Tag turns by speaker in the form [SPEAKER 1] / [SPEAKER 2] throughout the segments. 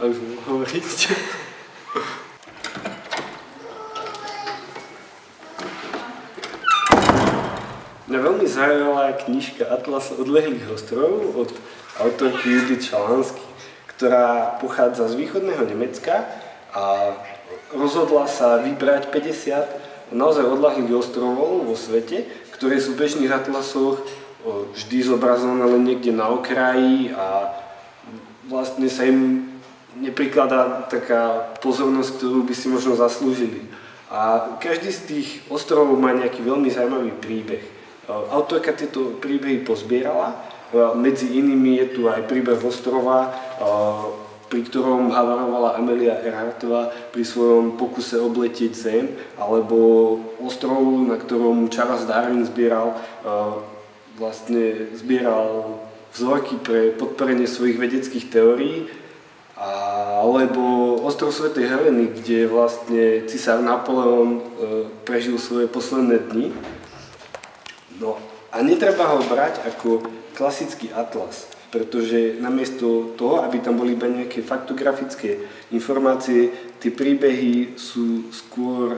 [SPEAKER 1] A už môžem hovoriť. Mňa veľmi zaujala knižka Atlas odlehlých ostrovov od autorky Judith Šalansky, ktorá pochádza z východného Nemecka a rozhodla sa vybrať 50 naozaj odľahlých ostrovov vo svete, ktoré sú v bežných atlasoch vždy zobrazované len niekde na okraji a vlastne sa im neprikladá taká pozornosť, ktorú by si možno zaslúžili. A každý z tých ostrovov má nejaký veľmi zaujímavý príbeh. Autorka tieto príbehy pozbierala, medzi inými je tu aj príbeh ostrova, pri ktorom havarovala Amelia Earhartová pri svojom pokuse obletieť Zem, alebo ostrov, na ktorom Charles Darwin zbieral vzorky pre podporenie svojich vedeckých teórií, alebo ostrov Svätej Heleny, kde vlastne cisár Napoleon prežil svoje posledné dni. No a netreba ho brať ako klasický atlas, pretože namiesto toho, aby tam boli iba nejaké faktografické informácie, tie príbehy sú skôr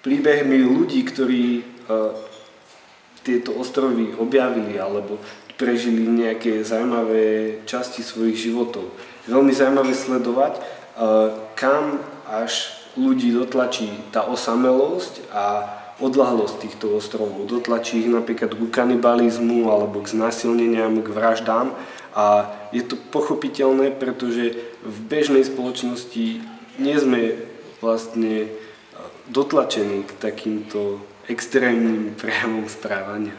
[SPEAKER 1] príbehmi ľudí, ktorí tieto ostrovy objavili alebo prežili nejaké zaujímavé časti svojich životov. Veľmi zaujímavé sledovať, kam až ľudí dotlačí tá osamelosť a odľahlosť týchto ostrovov. Dotlačí ich napríklad k kanibalizmu alebo k znásilneniam, k vraždám. A je to pochopiteľné, pretože v bežnej spoločnosti nie sme vlastne dotlačení k takýmto extrémnym prejavom správania.